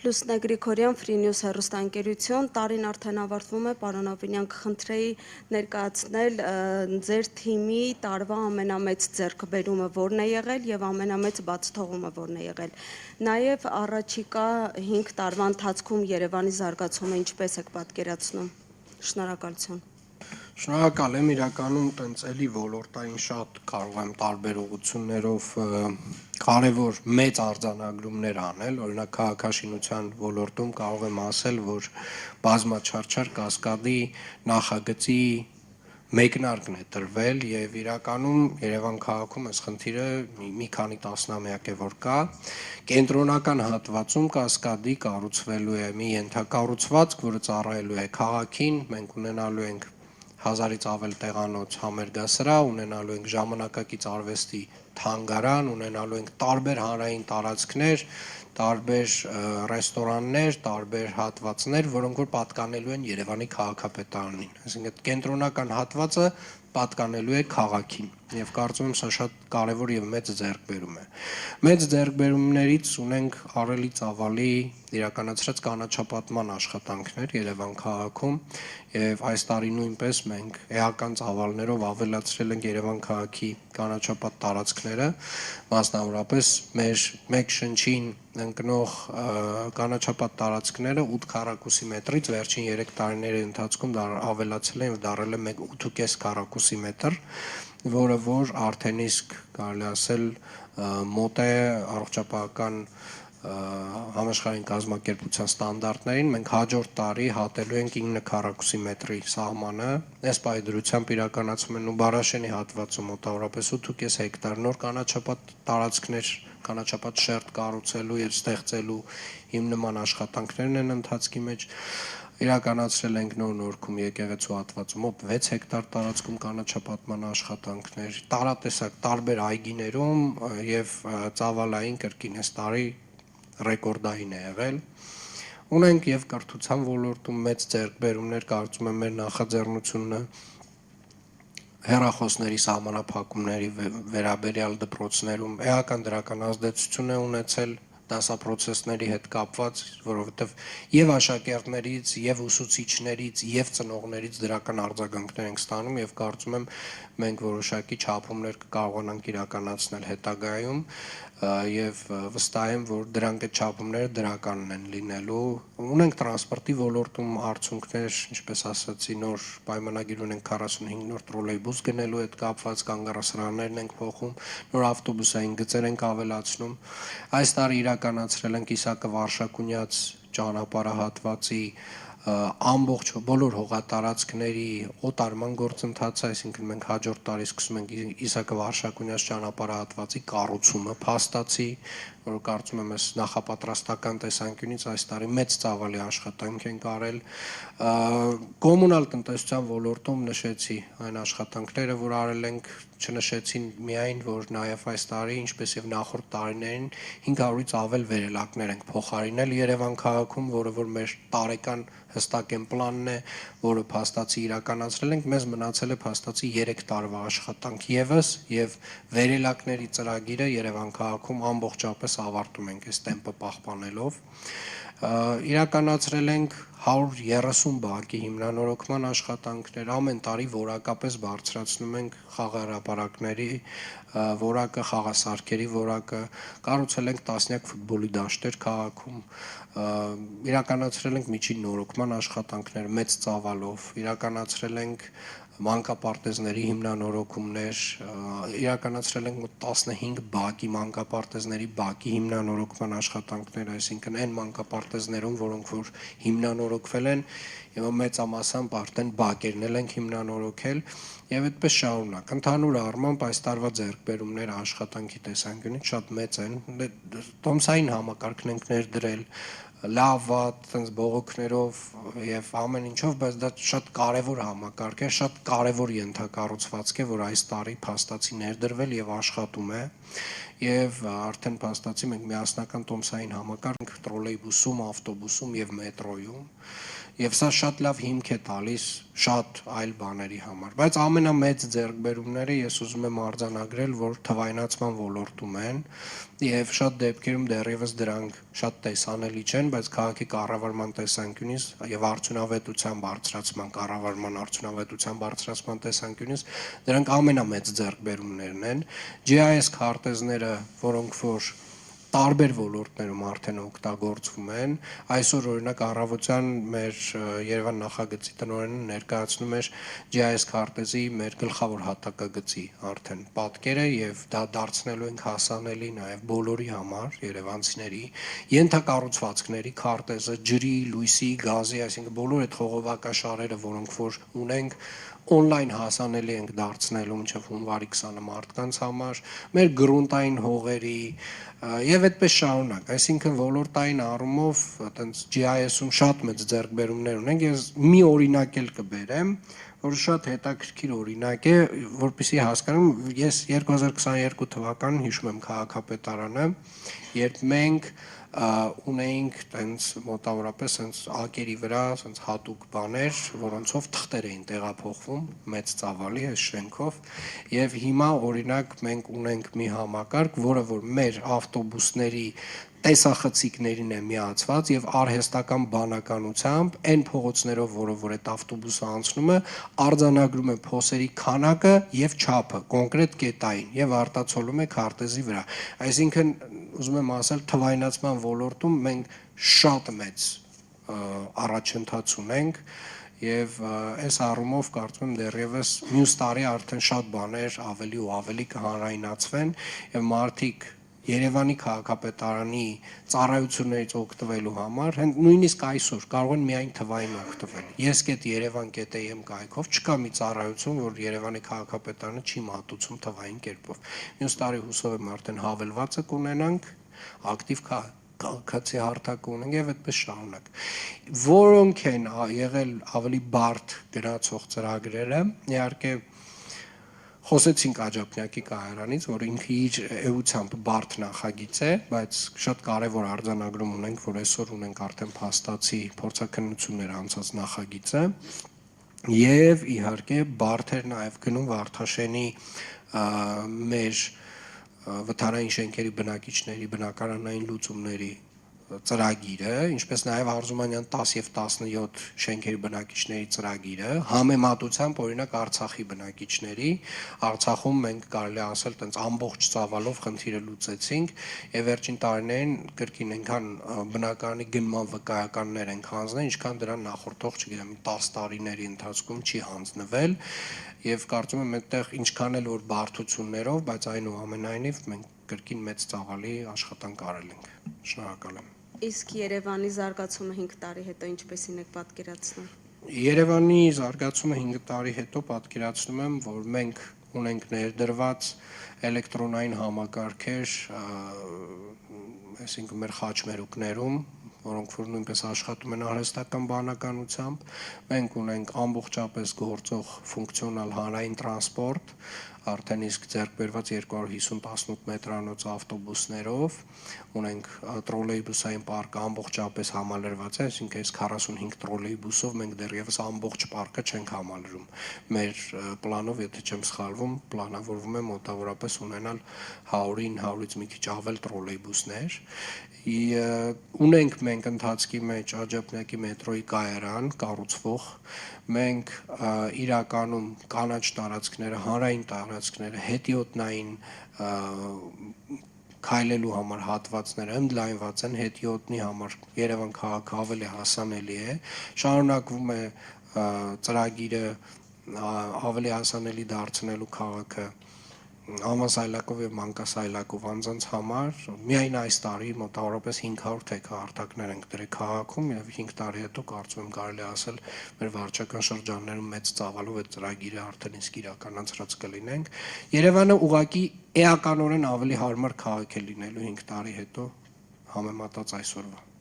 Լուսնե Գրիգորյան, Free News հեռուստաընկերություն, տարին արդեն ավարտվում է, պարոն Աբինյան, կխնդրեի ներկայացնել ձեր թիմի տարվա ամենամեծ ձեռքբերումը որն է եղել եւ ամենամեծ բացթողումը որն է եղել։ Նաեւ առաջիկա 5 տարվա ընթացքում Երևանի զարգացումը ինչպես եք պատկերացնում։ Շնորհակալություն։ Շնորհակալ եմ, իրականում տենց էլի ոլորտային շատ կարող եմ տարբեր ուղղություններով կարևոր մեծ արձանագրումներ անել, օրինակ քաղաքաշինության ոլորտում կարող եմ ասել, որ բազմաչարչար կասկադի նախագծի մեկնարկն է տրվել եւ իրականում Երևան քաղաքում այս խնդիրը մի քանի տասնամյակ է որ կա, կենտրոնական հատվածում կասկադի կառուցվելու է մի ենթակառուցվածք, որը ծառայելու է քաղաքին, մենք ունենալու ենք 1000-ից ավել տեղանոց համերգասրահ, ունենալու ենք ժամանակակից արվեստի թանգարան, ունենալու ենք տարբեր հանրային տարածքներ, տարբեր ռեստորաններ, տարբեր հատվածներ, որոնք որ պատկանելու են Երևանի քաղաքապետարանին։ Այսինքն կենտրոնական հատվածը պատկանելու է քաղաքին եւ կարծում եմ սա շատ կարեւոր եւ մեծ ձեռքբերում է։ Մեծ ձեռքբերումներից ունենք առելի ծավալի իրականացրած կանաչապատման աշխատանքներ Երևան քաղաքում եւ այս տարի նույնպես մենք էական ծավալներով ավելացրել ենք Երևան քաղաքի կանաչապատ տարածքները, մասնավորապես մեր մեկ շնչին ընկնող կանաչապատ տարածքները 8 քառակուսի մետրից վերջին 3 տարիների ընթացքում ավելացել են եւ դարել է 8.5 քառակուսի մետր, որը որ արդեն իսկ կարելի ասել մոտ է առողջապահական համաշխարհային կազմակերպության ստանդարտներին, մենք հաջորդ տարի հատելու ենք 9 քառակուսի մետրի սահմանը, այս պայդրությամբ իրականացում են ու Բարաշենի հատվածում մոտավորապես 8.5 հեկտար նոր կանաչապատ տարածքներ, կանաչապատ շերտ կառուցելու եւ ստեղծելու հիմնման աշխատանքներն են ընթացքի մեջ, իրականացրել ենք Նոր-Նորքում եկեղեցու հատվածում մոտ 6 հեկտար տարածքում կանաչապատման աշխատանքներ, տարատեսակ տարբեր այգիներում եւ ծավալային կրկին այս տարի ռեկորդային է եղել։ Ունենք եւ կրթության ոլորտում մեծ ձեռքբերումներ, կարծում եմ մեր նախաձեռնությունը հեռախոսների սահմանափակումների վերաբերյալ դպրոցներում էական դրական ազդեցություն է ունեցել դասապրոցեսների հետ կապված, որովհետեւ եւ աշակերտներից, եւ ուսուցիչներից, եւ ծնողներից դրական արձագանքներ ենք ստանում եւ կարծում եմ մենք որոշակի չափումներ կկարողանանք իրականացնել հետագայում եւ վստահ եմ, որ դրանք այդ չափումները դրականն են լինելու։ Ունենք տրանսպորտի ոլորտում արդյունքներ, ինչպես ասացի, նոր պայմանագիր ունենք 45 նոր տրոլեյբուս գնելու հետ կապված, կանգառասրահներն ենք փոխում, նոր ավտոբուսային գծեր ենք ավելացնում։ Այս տարի իրականացրել ենք Իսակը-Վարշակունյաց ճանապարհահատվածի ամբողջ բոլոր հողատարածքների օտարման գործընթացը, այսինքն մենք հաջորդ տարի սկսում ենք Իսակը-Վարշակունյաց ճանապարհահատվածի կառուցումը փաստացի, որ կարծում եմ այս նախապատրաստական տեսանկյունից այս տարի մեծ ծավալի աշխատանք ենք արել։ Կոմունալ տնտեսության ոլորտում նշեցի այն աշխատանքները, որ արել ենք, չնշեցին միայն, որ նաև այս տարի, ինչպես եւ նախորդ տարիներին 500-ից ավել վերելակներ ենք փոխարինել Երևան քաղաքում, որը որ մեր տարեկան հստակ պլանն է, որը փաստացի իրականացրել ենք, մեզ մնացել է փաստացի 3 տարվա աշխատանք եւս եւ վերելակների ծրագիրը Երևան քաղաքում ամբողջապես ավարտում ենք այս տեմպը պահպանելով։ Իրականացրել ենք 130 բակի հիմնանորոգման աշխատանքներ, ամեն տարի որակապես բարձրացնում ենք խաղահրապարակների որակը, խաղասարքերի որակը, կառուցել ենք տասնյակ ֆուտբոլի դաշտեր քաղաքում, իրականացրել ենք միջին նորոգման աշխատանքներ մեծ ծավալով, իրականացրել ենք մանկապարտեզների հիմնանորոգումներ, իրականացրել ենք մոտ 15 բակի մանկապարտեզների բակի հիմնանորոգման աշխատանքներ, այսինքն այն մանկապարտեզներում, որոնք որ հիմնանորոգվել են, եւ մեծամասամբ արդեն բակերն ենք հիմնանորոգել եւ այդպես շարունակ։ Ընդհանուր առմամբ այս տարվա ձեռքբերումները աշխատանքի տեսանկյունից շատ մեծ են։ Տոմսային համակարգն ենք ներդրել, լավ վատ, այնց բողոքներով եւ ամեն ինչով, բայց դա շատ կարեւոր համակարգ է, շատ կարեւոր ենթակառուցվածք է, որ այս տարի փաստացի ներդրվել եւ աշխատում է եւ արդեն փաստացի մենք միասնական տոմսային համակարգ տրոլեյբուսում, ավտոբուսում եւ մետրոյում Եվ սա շատ լավ հիմք է տալիս շատ այլ բաների համար, բայց ամենամեծ ձեռքբերումները ես ուզում եմ արձանագրել, որ թվայնացման ոլորտում են եւ շատ դեպքերում դեռևս դրանք շատ տեսանելի չեն, բայց քաղաքի կառավարման տեսանկյունից եւ արդյունավետության բարձրացման, կառավարման արդյունավետության բարձրացման տեսանկյունից դրանք ամենամեծ ձեռքբերումներն են։ GIS քարտեզները, որոնք որ տարբեր ոլորտներում արդեն օգտագործվում են, այսօր օրինակ առավոտյան մեր Երևան նախագծի տնօրենը ներկայացնում էր GIS քարտեզի մեր գլխավոր հատակագծի արդեն պատկերը եւ դա դարձնելու ենք հասանելի նաեւ բոլորի համար, երևանցիների, ենթակառուցվածքների քարտեզը, ջրի, լույսի, գազի, այսինքն բոլոր այդ խողովակաշարերը, որոնք որ ունենք on-line հասանելի ենք դարձնելու մինչև հունվարի 20-ը մարդկանց համար, մեր գրունտային հողերի եւ այդպես շարունակ, այսինքն ոլորտային առումով այտենց GIS-ում շատ մեծ ձեռքբերումներ ունենք, ես մի օրինակ էլ կբերեմ, որ շատ հետաքրքիր օրինակ է, որպեսզի հասկանամ, ես 2022 թվականին հիշում եմ քաղաքապետարանը, երբ մենք ունեինք տենց մոտավորապես տենց ակերի վրա տենց հատուկ բաներ, որոնցով թղթեր էին տեղափոխվում մեծ ծավալի այս շենքով եւ հիմա օրինակ մենք ունենք մի համակարգ, որը որ մեր ավտոբուսների տեսախցիկներին է միացված եւ արհեստական բանականությամբ այն փողոցներով, որով որ այդ ավտոբուսը անցնում է, արձանագրում է փոսերի քանակը եւ չափը կոնկրետ կետային եւ արտացոլում է քարտեզի վրա։ Այսինքն ուզում եմ ասել, թվայնացման ոլորտում մենք շատ մեծ առաջընթաց ունենք եւ այս առումով կարծում եմ դեռևս մյուս տարի արդեն շատ բաներ ավելի ու ավելի կհանրայնացվեն եւ մարդիկ Երևանի քաղաքապետարանի ծառայություններից օգտվելու համար, նույնիսկ այսօր կարող են միայն թվային օգտվել։ Ես.Երևան.am կայքով չկա մի ծառայություն, որ Երևանի քաղաքապետարանը չի մատուցում թվային կերպով։ Մյուս տարի հուսով եմ արդեն հավելվածը կունենանք, ակտիվ քաղաքացի հարթակ ունենք եւ այդպես շարունակ։ Որոնք են եղել ավելի բարդ գնացող ծրագրերը, իհարկե Խոսեցինք Աջափնյակի կայարանից, որ ինքը իր էությամբ բարդ նախագիծ է, բայց շատ կարևոր արձանագրում ունենք, որ այսօր ունենք արդեն փաստացի փորձաքննություններ անցած նախագիծը եւ իհարկե բարդ էր նաեւ գնում Վարդաշենի մեր վթարային շենքերի բնակիչների բնակարանային լուծումների ծրագիրը, ինչպես նաև Արզումանյան 10 եւ 17 շենքերի բնակիչների ծրագիրը, համեմատությամբ օրինակ Արցախի բնակիչների, Արցախում մենք կարելի ասել տենց ամբողջ ծավալով խնդիրը լուծեցինք եւ վերջին տարիներին կրկին այնքան բնակարանի գնման վկայականներ են հանձնել, ինչքան դրան նախորդող, չգիտեմ, 10 տարիների ընթացքում չի հանձնվել եւ կարծում եմ այդտեղ ինչքան էլ որ բարդություններով, բայց այնուամենայնիվ մենք կրկին մեծ ծավալի աշխատանք արել ենք։ Շնորհակալ եմ։ Իսկ Երևանի զարգացումը 5 տարի հետո ինչպեսին եք պատկերացնում։ Երևանի զարգացումը 5 տարի հետո պատկերացնում եմ, որ մենք ունենք ներդրված էլեկտրոնային համակարգեր, այսինքն մեր խաչմերուկներում, որոնք որ նույնպես աշխատում են արհեստական բանականությամբ, մենք ունենք ամբողջապես գործող ֆունկցիոնալ հանրային տրանսպորտ, արդեն իսկ ձեռք բերված 250-18 մետրանոց ավտոբուսներով, ունենք տրոլեյբուսային պարկը ամբողջապես համալրված է, այսինքն այս 45 տրոլեյբուսով մենք դեռևս ամբողջ պարկը չենք համալրում։ Մեր պլանով, եթե չեմ սխալվում, պլանավորվում է մոտավորապես ունենալ 100-ին 100-ից մի քիչ ավել տրոլեյբուսներ։ Ունենք մենք ընթացքի մեջ Աջափնյակի մետրոյի կայարան կառուցվող, մենք իրականում կանաչ տարածքները, հանրային տարածքները, հետիոտնային քայլելու համար հատվածները ընդլայնված են, հետիոտնի համար Երևան քաղաքը ավելի հասանելի է, շարունակվում է ծրագիրը ավելի հասանելի դարձնելու քաղաքը Ամասայլակով եւ Մանկասայլակով անձանց համար միայն այս տարի մոտավորապես 500 թեքահարթակներ ենք դրել քաղաքում եւ 5 տարի հետո կարծում եմ կարելի ասել մեր վարչական շրջաններում մեծ ծավալով այդ ծրագիրը արդեն իսկ իրականացրած կլինենք։ Երևանը ուղղակի էականորեն ավելի հարմար քաղաք է լինելու 5 տարի հետո համեմատած այսօրվա։